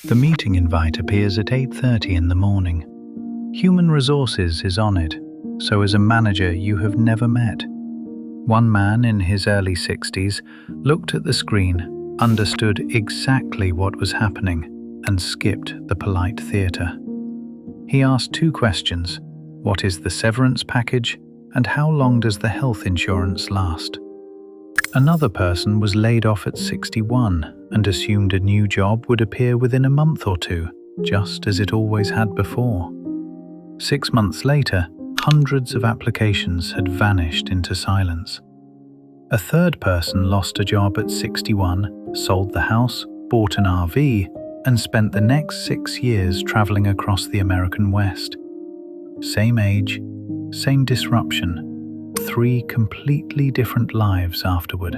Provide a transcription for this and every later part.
The meeting invite appears at 8:30 in the morning. Human Resources is on it, so as a manager you have never met. One man in his early 60s looked at the screen, understood exactly what was happening, and skipped the polite theatre. He asked two questions: what is the severance package, and how long does the health insurance last? Another person was laid off at 61 and assumed a new job would appear within a month or two, just as it always had before. 6 months later, hundreds of applications had vanished into silence. A third person lost a job at 61, sold the house, bought an RV, and spent the next 6 years traveling across the American West. Same age, same disruption, 3 completely different lives afterward.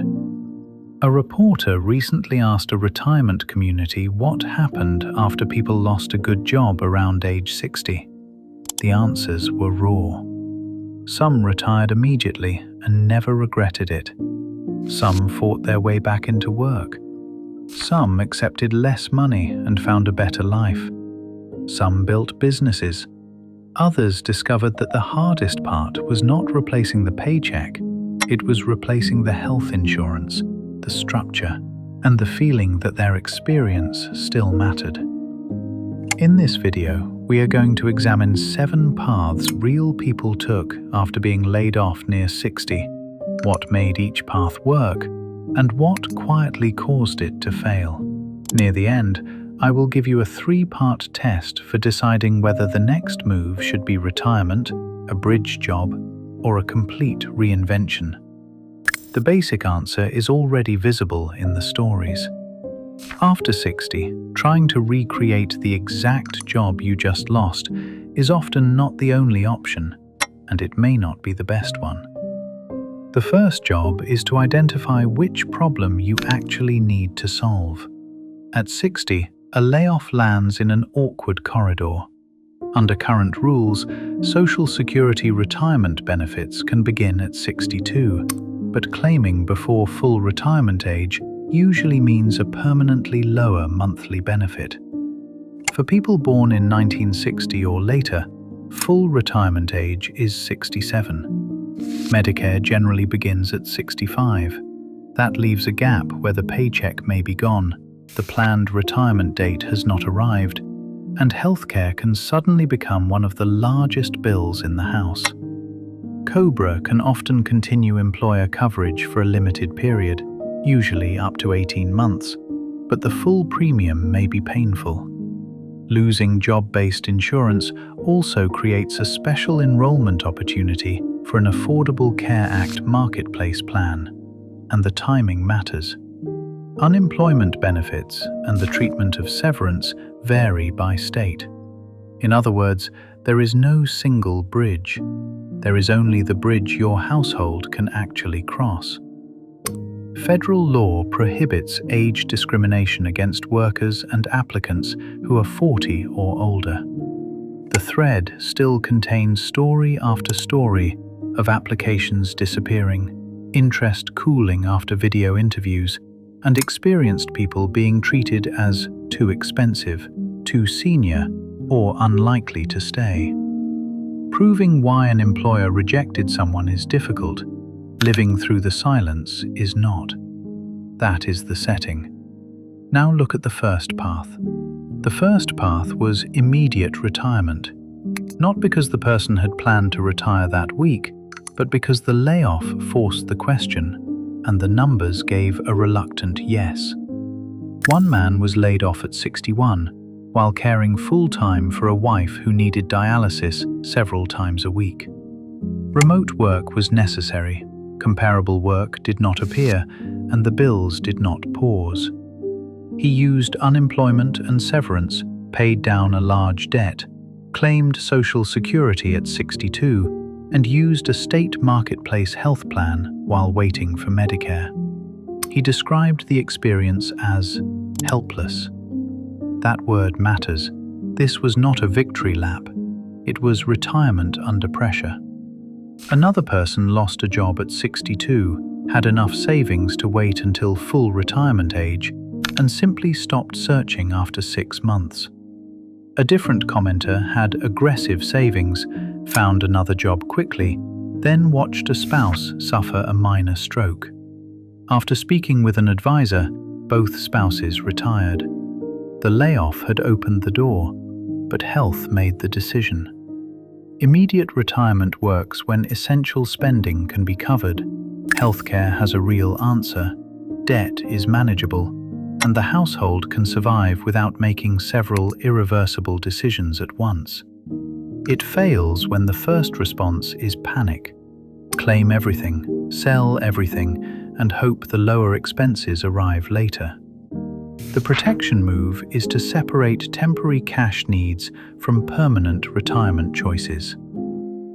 A reporter recently asked a retirement community what happened after people lost a good job around age 60. The answers were raw. Some retired immediately and never regretted it. Some fought their way back into work. Some accepted less money and found a better life. Some built businesses. Others discovered that the hardest part was not replacing the paycheck, it was replacing the health insurance, the structure, and the feeling that their experience still mattered. In this video, we are going to examine 7 paths real people took after being laid off near 60, what made each path work, and what quietly caused it to fail. Near the end, I will give you a 3-part test for deciding whether the next move should be retirement, a bridge job, or a complete reinvention. The basic answer is already visible in the stories. After 60, trying to recreate the exact job you just lost is often not the only option, and it may not be the best one. The first job is to identify which problem you actually need to solve. At 60, a layoff lands in an awkward corridor. Under current rules, Social Security retirement benefits can begin at 62, but claiming before full retirement age usually means a permanently lower monthly benefit. For people born in 1960 or later, full retirement age is 67. Medicare generally begins at 65. That leaves a gap where the paycheck may be gone, the planned retirement date has not arrived, and healthcare can suddenly become one of the largest bills in the house. COBRA can often continue employer coverage for a limited period, usually up to 18 months, but the full premium may be painful. Losing job-based insurance also creates a special enrollment opportunity for an Affordable Care Act marketplace plan, and the timing matters. Unemployment benefits and the treatment of severance vary by state. In other words, there is no single bridge. There is only the bridge your household can actually cross. Federal law prohibits age discrimination against workers and applicants who are 40 or older. The thread still contains story after story of applications disappearing, interest cooling after video interviews, and experienced people being treated as too expensive, too senior, or unlikely to stay. Proving why an employer rejected someone is difficult. Living through the silence is not. That is the setting. Now look at the first path. The first path was immediate retirement. Not because the person had planned to retire that week, but because the layoff forced the question, and the numbers gave a reluctant yes. One man was laid off at 61, while caring full-time for a wife who needed dialysis several times a week. Remote work was necessary, comparable work did not appear, and the bills did not pause. He used unemployment and severance, paid down a large debt, claimed Social Security at 62, and used a state marketplace health plan while waiting for Medicare. He described the experience as helpless. That word matters. This was not a victory lap. It was retirement under pressure. Another person lost a job at 62, had enough savings to wait until full retirement age, and simply stopped searching after 6 months. A different commenter had aggressive savings, found another job quickly, then watched a spouse suffer a minor stroke. After speaking with an advisor, both spouses retired. The layoff had opened the door, but health made the decision. Immediate retirement works when essential spending can be covered. Healthcare has a real answer. Debt is manageable, and the household can survive without making several irreversible decisions at once. It fails when the first response is panic. Claim everything, sell everything, and hope the lower expenses arrive later. The protection move is to separate temporary cash needs from permanent retirement choices.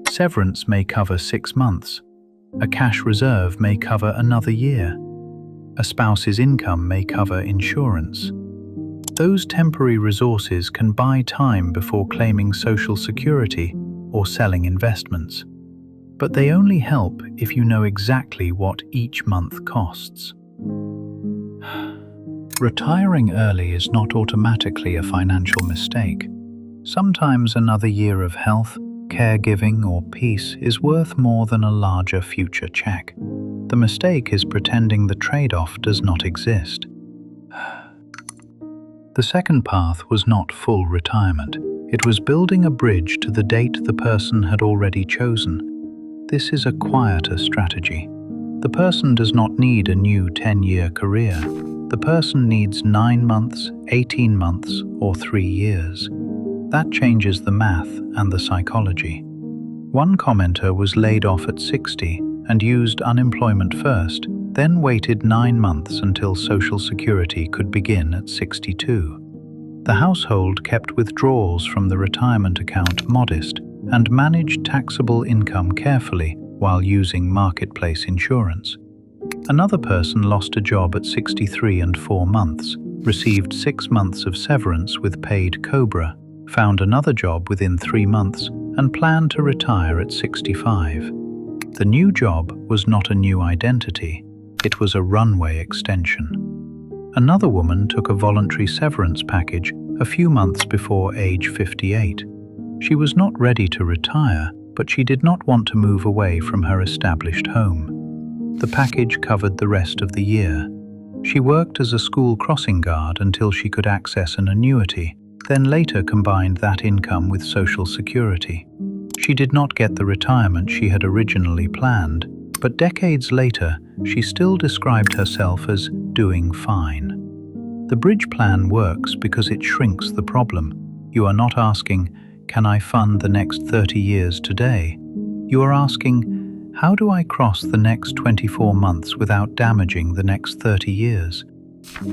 Severance may cover 6 months. A cash reserve may cover another year. A spouse's income may cover insurance. Those temporary resources can buy time before claiming Social Security or selling investments. But they only help if you know exactly what each month costs. Retiring early is not automatically a financial mistake. Sometimes another year of health, caregiving, or peace is worth more than a larger future check. The mistake is pretending the trade-off does not exist. The second path was not full retirement. It was building a bridge to the date the person had already chosen. This is a quieter strategy. The person does not need a new 10-year career. The person needs 9 months, 18 months, or 3 years. That changes the math and the psychology. One commenter was laid off at 60 and used unemployment first, then waited 9 months until Social Security could begin at 62. The household kept withdrawals from the retirement account modest and managed taxable income carefully while using marketplace insurance. Another person lost a job at 63 and 4 months, received 6 months of severance with paid COBRA, found another job within 3 months, and planned to retire at 65. The new job was not a new identity, it was a runway extension. Another woman took a voluntary severance package a few months before age 58. She was not ready to retire, but she did not want to move away from her established home. The package covered the rest of the year. She worked as a school crossing guard until she could access an annuity, then later combined that income with Social Security. She did not get the retirement she had originally planned, but decades later, she still described herself as doing fine. The bridge plan works because it shrinks the problem. You are not asking, "Can I fund the next 30 years today?" You are asking, "How do I cross the next 24 months without damaging the next 30 years?"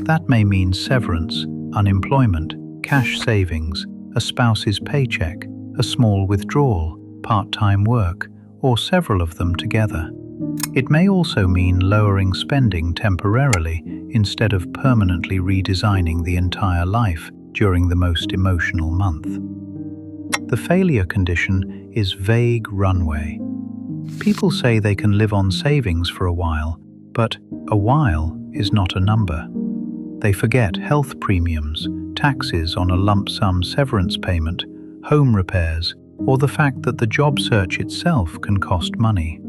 That may mean severance, unemployment, cash savings, a spouse's paycheck, a small withdrawal, part-time work, or several of them together. It may also mean lowering spending temporarily instead of permanently redesigning the entire life during the most emotional month. The failure condition is vague runway. People say they can live on savings for a while, but a while is not a number. They forget health premiums, taxes on a lump sum severance payment, home repairs, or the fact that the job search itself can cost money.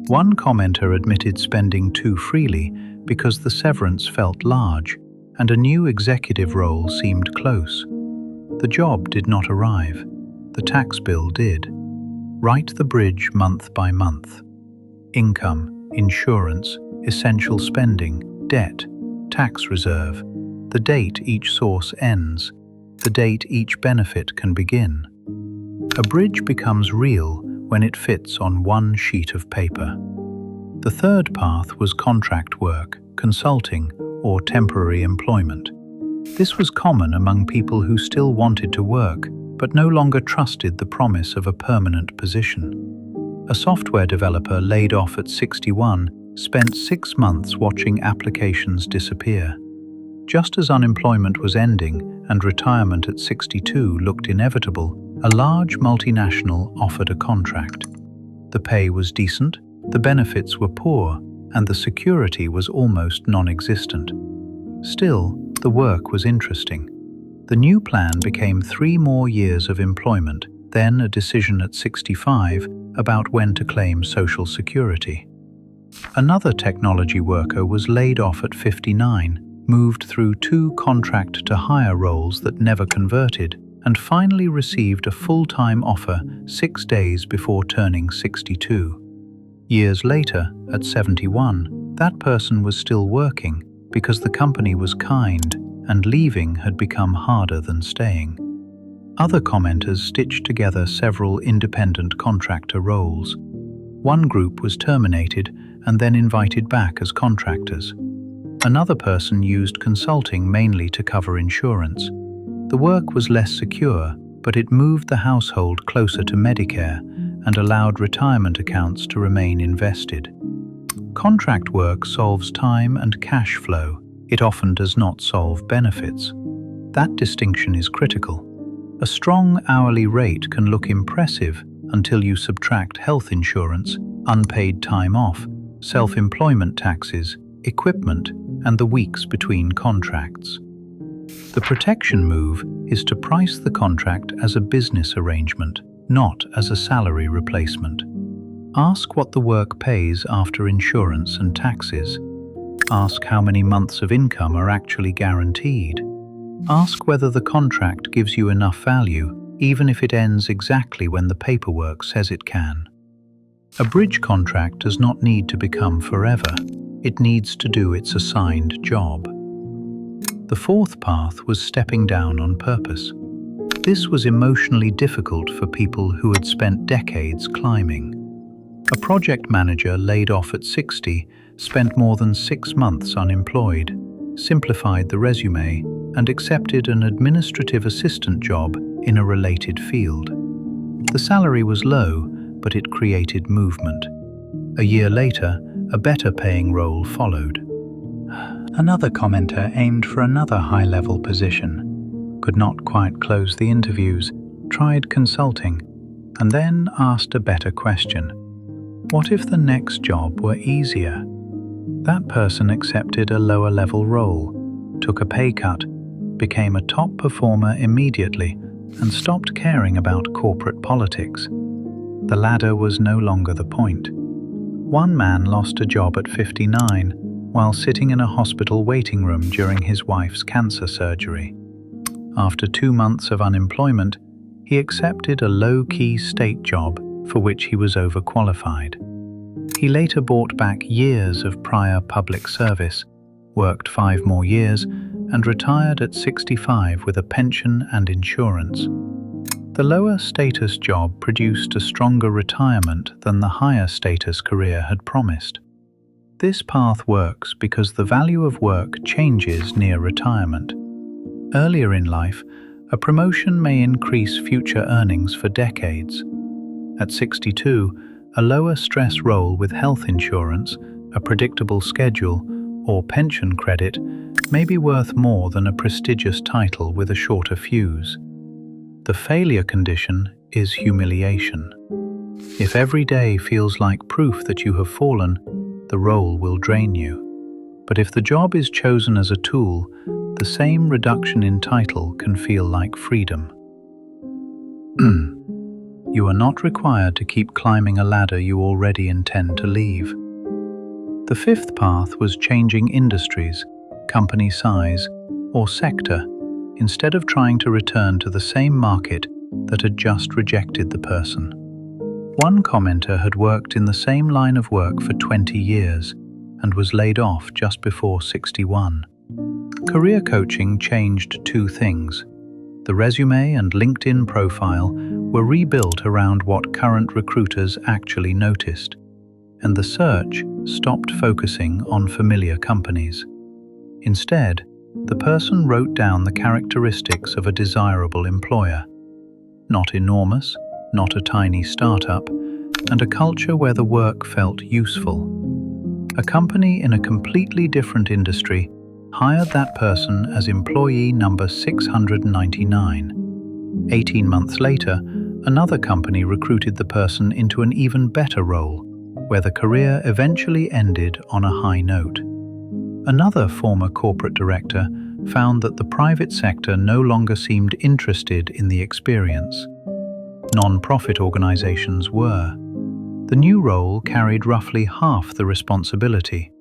One commenter admitted spending too freely because the severance felt large and a new executive role seemed close. The job did not arrive. The tax bill did. Write the bridge month by month. Income, insurance, essential spending, debt, tax reserve, the date each source ends, the date each benefit can begin. A bridge becomes real when it fits on one sheet of paper. The third path was contract work, consulting, or temporary employment. This was common among people who still wanted to work, but no longer trusted the promise of a permanent position. A software developer laid off at 61 spent 6 months watching applications disappear. Just as unemployment was ending and retirement at 62 looked inevitable, a large multinational offered a contract. The pay was decent, the benefits were poor, and the security was almost non-existent. Still, the work was interesting. The new plan became 3 more years of employment, then a decision at 65 about when to claim Social Security. Another technology worker was laid off at 59, moved through 2 contract-to-hire roles that never converted, and finally received a full-time offer 6 days before turning 62. Years later, at 71, that person was still working because the company was kind and leaving had become harder than staying. Other commenters stitched together several independent contractor roles. One group was terminated and then invited back as contractors. Another person used consulting mainly to cover insurance. The work was less secure, but it moved the household closer to Medicare and allowed retirement accounts to remain invested. Contract work solves time and cash flow. It often does not solve benefits. That distinction is critical. A strong hourly rate can look impressive until you subtract health insurance, unpaid time off, self-employment taxes, equipment, and the weeks between contracts. The protection move is to price the contract as a business arrangement, not as a salary replacement. Ask what the work pays after insurance and taxes. Ask how many months of income are actually guaranteed. Ask whether the contract gives you enough value, even if it ends exactly when the paperwork says it can. A bridge contract does not need to become forever. It needs to do its assigned job. The fourth path was stepping down on purpose. This was emotionally difficult for people who had spent decades climbing. A project manager laid off at 60 spent more than 6 months unemployed, simplified the resume, and accepted an administrative assistant job in a related field. The salary was low, but it created movement. A year later, a better-paying role followed. Another commenter aimed for another high-level position, could not quite close the interviews, tried consulting, and then asked a better question. What if the next job were easier? That person accepted a lower-level role, took a pay cut, became a top performer immediately, and stopped caring about corporate politics. The ladder was no longer the point. One man lost a job at 59 while sitting in a hospital waiting room during his wife's cancer surgery. After 2 months of unemployment, he accepted a low-key state job for which he was overqualified. He later bought back years of prior public service, worked 5 more years, and retired at 65 with a pension and insurance. The lower status job produced a stronger retirement than the higher status career had promised. This path works because the value of work changes near retirement. Earlier in life, a promotion may increase future earnings for decades. At 62, a lower stress role with health insurance, a predictable schedule, or pension credit may be worth more than a prestigious title with a shorter fuse. The failure condition is humiliation. If every day feels like proof that you have fallen, the role will drain you. But if the job is chosen as a tool, the same reduction in title can feel like freedom. You are not required to keep climbing a ladder you already intend to leave. The fifth path was changing industries, company size, or sector, instead of trying to return to the same market that had just rejected the person. One commenter had worked in the same line of work for 20 years and was laid off just before 61. Career coaching changed 2 things. The resume and LinkedIn profile were rebuilt around what current recruiters actually noticed, and the search stopped focusing on familiar companies. Instead, the person wrote down the characteristics of a desirable employer. Not enormous, not a tiny startup, and a culture where the work felt useful. A company in a completely different industry hired that person as employee number 699. 18 months later, another company recruited the person into an even better role, where the career eventually ended on a high note. Another former corporate director found that the private sector no longer seemed interested in the experience. Non-profit organizations were. The new role carried roughly half the responsibility,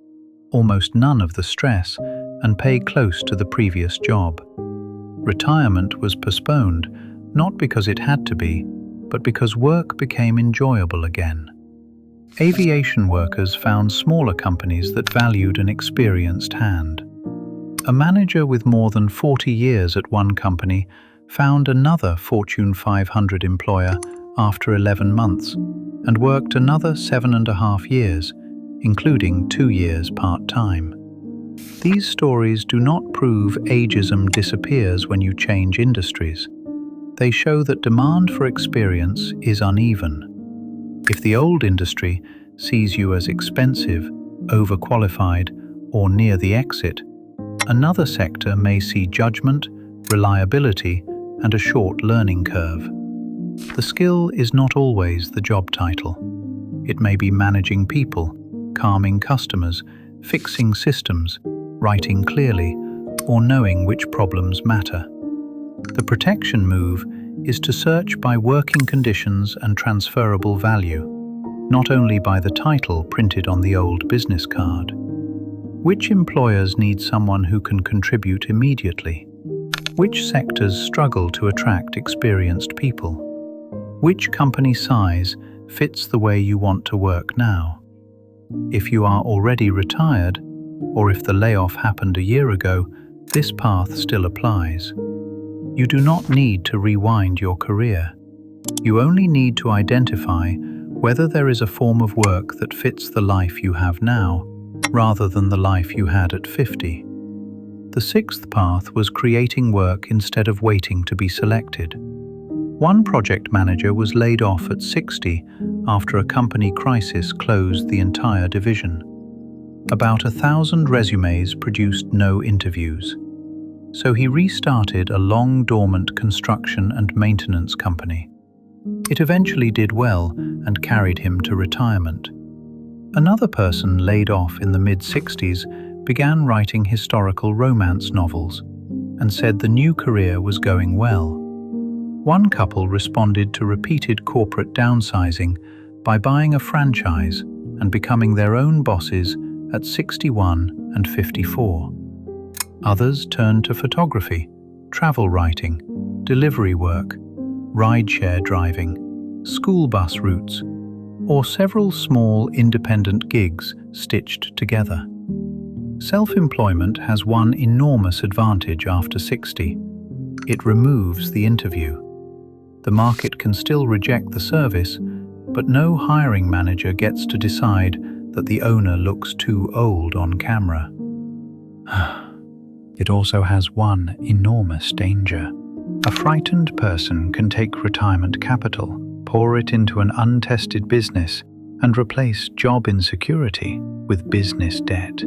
almost none of the stress, and paid close to the previous job. Retirement was postponed, not because it had to be, but because work became enjoyable again. Aviation workers found smaller companies that valued an experienced hand. A manager with more than 40 years at one company found another Fortune 500 employer after 11 months and worked another 7.5 years, including 2 years part-time. These stories do not prove ageism disappears when you change industries. They show that demand for experience is uneven. If the old industry sees you as expensive, overqualified, or near the exit, another sector may see judgment, reliability, and a short learning curve. The skill is not always the job title. It may be managing people, calming customers, fixing systems, writing clearly, or knowing which problems matter. The protection move is to search by working conditions and transferable value, not only by the title printed on the old business card. Which employers need someone who can contribute immediately? Which sectors struggle to attract experienced people? Which company size fits the way you want to work now? If you are already retired, or if the layoff happened a year ago, this path still applies. You do not need to rewind your career. You only need to identify whether there is a form of work that fits the life you have now, rather than the life you had at 50. The sixth path was creating work instead of waiting to be selected. One project manager was laid off at 60 after a company crisis closed the entire division. About 1,000 resumes produced no interviews. So he restarted a long-dormant construction and maintenance company. It eventually did well and carried him to retirement. Another person laid off in the mid-60s began writing historical romance novels and said the new career was going well. One couple responded to repeated corporate downsizing by buying a franchise and becoming their own bosses at 61 and 54. Others turned to photography, travel writing, delivery work, rideshare driving, school bus routes, or several small independent gigs stitched together. Self-employment has one enormous advantage after 60. It removes the interview. The market can still reject the service, but no hiring manager gets to decide that the owner looks too old on camera. It also has one enormous danger. A frightened person can take retirement capital, pour it into an untested business, and replace job insecurity with business debt.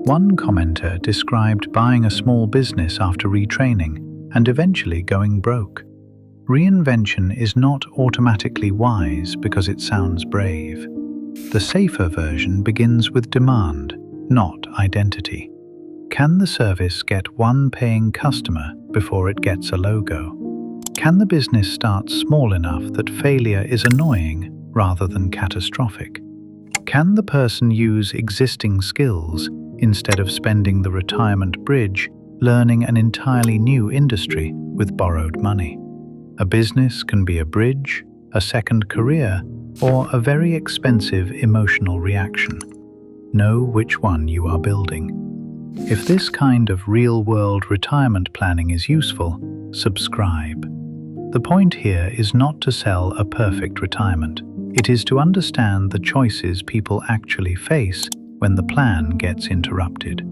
One commenter described buying a small business after retraining and eventually going broke. Reinvention is not automatically wise because it sounds brave. The safer version begins with demand, not identity. Can the service get one paying customer before it gets a logo? Can the business start small enough that failure is annoying rather than catastrophic? Can the person use existing skills instead of spending the retirement bridge learning an entirely new industry with borrowed money? A business can be a bridge, a second career, or a very expensive emotional reaction. Know which one you are building. If this kind of real-world retirement planning is useful, subscribe. The point here is not to sell a perfect retirement. It is to understand the choices people actually face when the plan gets interrupted.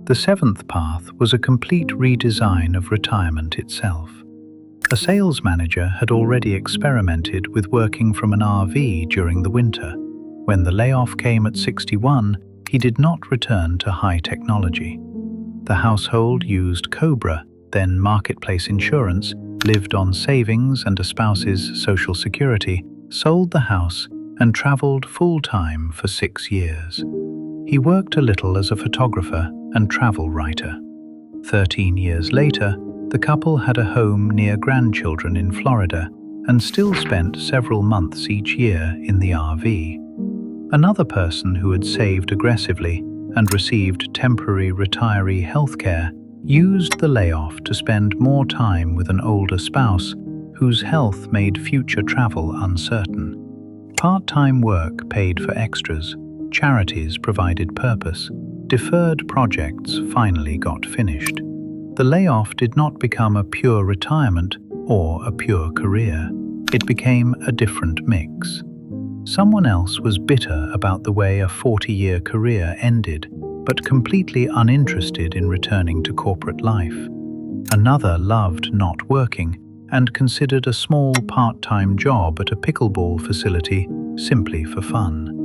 The seventh path was a complete redesign of retirement itself. A sales manager had already experimented with working from an RV during the winter. When the layoff came at 61, he did not return to high technology. The household used COBRA, then marketplace insurance, lived on savings and a spouse's social security, sold the house, and traveled full-time for 6 years. He worked a little as a photographer and travel writer. 13 years later, the couple had a home near grandchildren in Florida and still spent several months each year in the RV. Another person who had saved aggressively and received temporary retiree healthcare used the layoff to spend more time with an older spouse whose health made future travel uncertain. Part-time work paid for extras, charities provided purpose, deferred projects finally got finished. The layoff did not become a pure retirement or a pure career. It became a different mix. Someone else was bitter about the way a 40-year career ended, but completely uninterested in returning to corporate life. Another loved not working and considered a small part-time job at a pickleball facility simply for fun.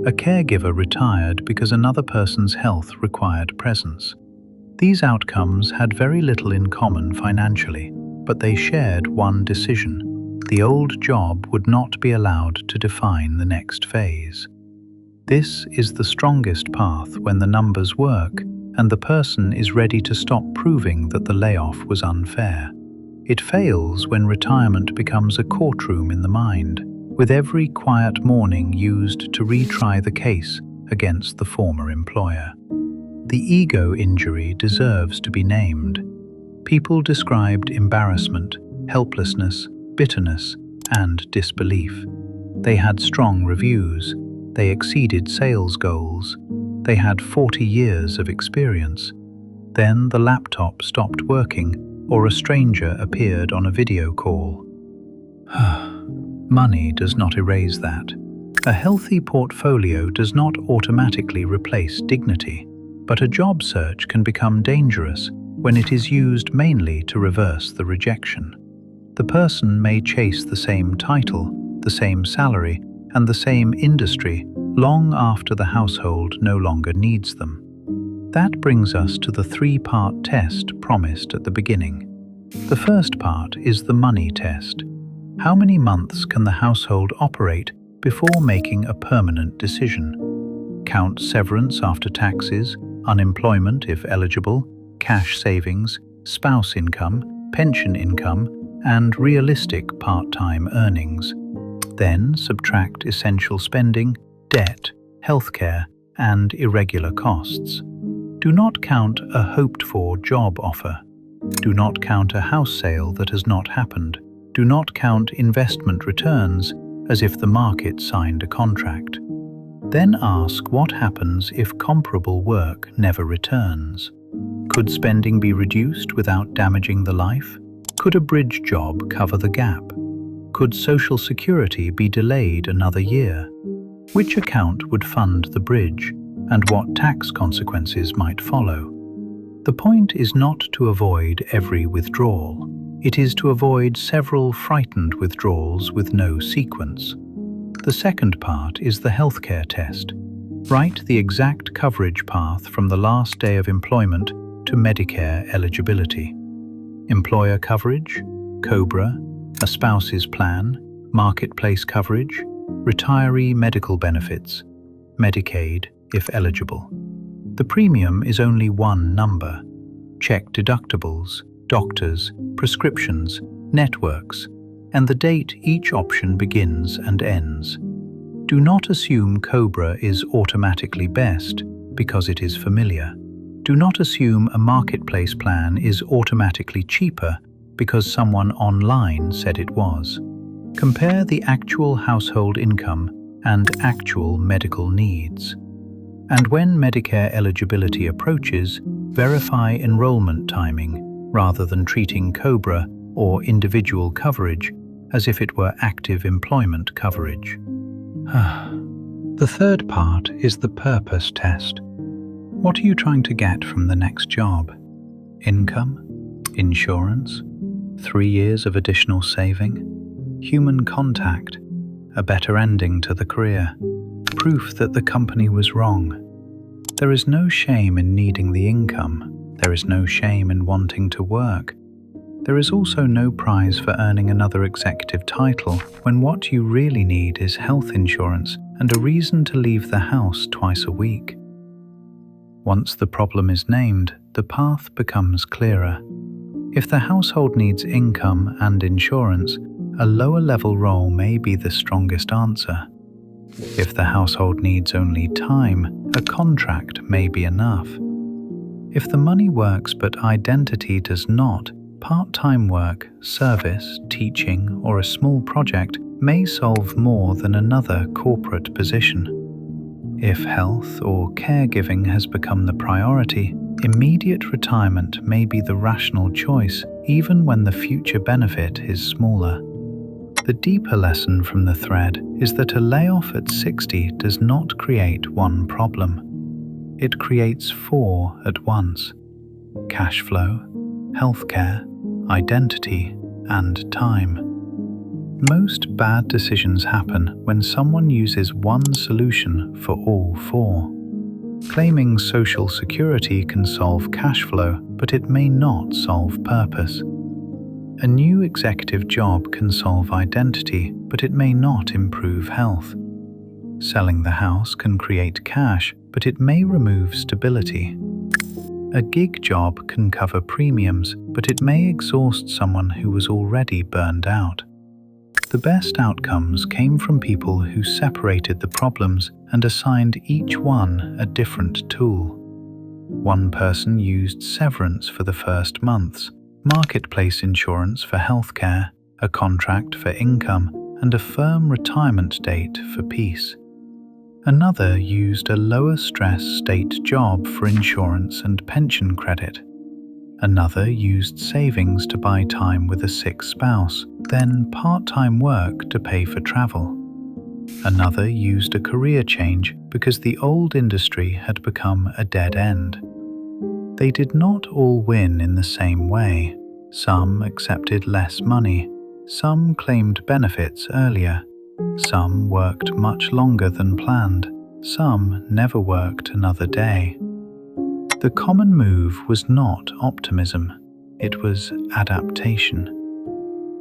A caregiver retired because another person's health required presence. These outcomes had very little in common financially, but they shared one decision: the old job would not be allowed to define the next phase. This is the strongest path when the numbers work and the person is ready to stop proving that the layoff was unfair. It fails when retirement becomes a courtroom in the mind, with every quiet morning used to retry the case against the former employer. The ego injury deserves to be named. People described embarrassment, helplessness, bitterness, and disbelief. They had strong reviews. They exceeded sales goals. They had 40 years of experience. Then the laptop stopped working, or a stranger appeared on a video call. Money does not erase that. A healthy portfolio does not automatically replace dignity, but a job search can become dangerous when it is used mainly to reverse the rejection. The person may chase the same title, the same salary, and the same industry long after the household no longer needs them. That brings us to the three-part test promised at the beginning. The first part is the money test. How many months can the household operate before making a permanent decision? Count severance after taxes, unemployment if eligible, cash savings, spouse income, pension income, and realistic part-time earnings. Then subtract essential spending, debt, healthcare, and irregular costs. Do not count a hoped-for job offer. Do not count a house sale that has not happened. Do not count investment returns as if the market signed a contract. Then ask what happens if comparable work never returns. Could spending be reduced without damaging the life? Could a bridge job cover the gap? Could Social Security be delayed another year? Which account would fund the bridge, and what tax consequences might follow? The point is not to avoid every withdrawal. It is to avoid several frightened withdrawals with no sequence. The second part is the healthcare test. Write the exact coverage path from the last day of employment to Medicare eligibility. Employer coverage, COBRA, a spouse's plan, marketplace coverage, retiree medical benefits, Medicaid if eligible. The premium is only one number. Check deductibles, doctors, prescriptions, networks, and the date each option begins and ends. Do not assume COBRA is automatically best because it is familiar. Do not assume a marketplace plan is automatically cheaper because someone online said it was. Compare the actual household income and actual medical needs. And when Medicare eligibility approaches, verify enrollment timing rather than treating COBRA or individual coverage as if it were active employment coverage. The third part is the purpose test. What are you trying to get from the next job? Income? Insurance? 3 years of additional saving? Human contact? A better ending to the career? Proof that the company was wrong? There is no shame in needing the income. There is no shame in wanting to work. There is also no prize for earning another executive title when what you really need is health insurance and a reason to leave the house twice a week. Once the problem is named, the path becomes clearer. If the household needs income and insurance, a lower-level role may be the strongest answer. If the household needs only time, a contract may be enough. If the money works but identity does not, part-time work, service, teaching, or a small project may solve more than another corporate position. If health or caregiving has become the priority, immediate retirement may be the rational choice, even when the future benefit is smaller. The deeper lesson from the thread is that a layoff at 60 does not create one problem. It creates 4 at once: cash flow, healthcare, identity, and time. Most bad decisions happen when someone uses one solution for all 4. Claiming Social Security can solve cash flow, but it may not solve purpose. A new executive job can solve identity, but it may not improve health. Selling the house can create cash, but it may remove stability. A gig job can cover premiums, but it may exhaust someone who was already burned out. The best outcomes came from people who separated the problems and assigned each one a different tool. One person used severance for the first months, marketplace insurance for healthcare, a contract for income, and a firm retirement date for peace. Another used a lower-stress state job for insurance and pension credit. Another used savings to buy time with a sick spouse, then part-time work to pay for travel. Another used a career change because the old industry had become a dead end. They did not all win in the same way. Some accepted less money, some claimed benefits earlier, some worked much longer than planned, some never worked another day. The common move was not optimism, it was adaptation.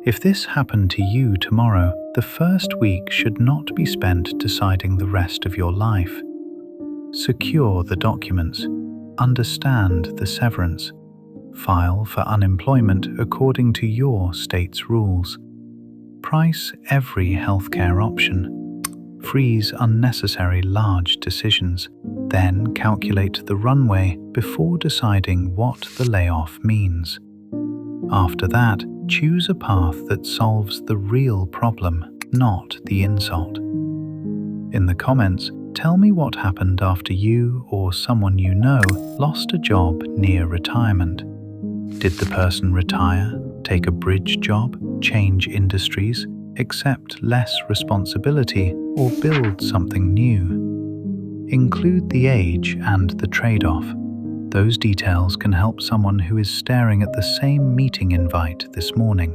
If this happened to you tomorrow, the first week should not be spent deciding the rest of your life. Secure the documents, understand the severance, file for unemployment according to your state's rules. Price every healthcare option. Freeze unnecessary large decisions. Then calculate the runway before deciding what the layoff means. After that, choose a path that solves the real problem, not the insult. In the comments, tell me what happened after you or someone you know lost a job near retirement. Did the person retire, take a bridge job, change industries, accept less responsibility, or build something new? Include the age and the trade-off. Those details can help someone who is staring at the same meeting invite this morning.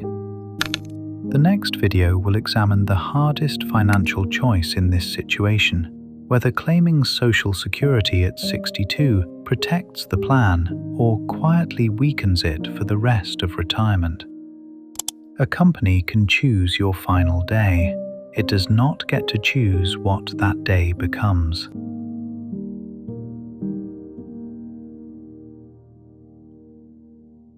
The next video will examine the hardest financial choice in this situation, whether claiming Social Security at 62 protects the plan or quietly weakens it for the rest of retirement. A company can choose your final day. It does not get to choose what that day becomes.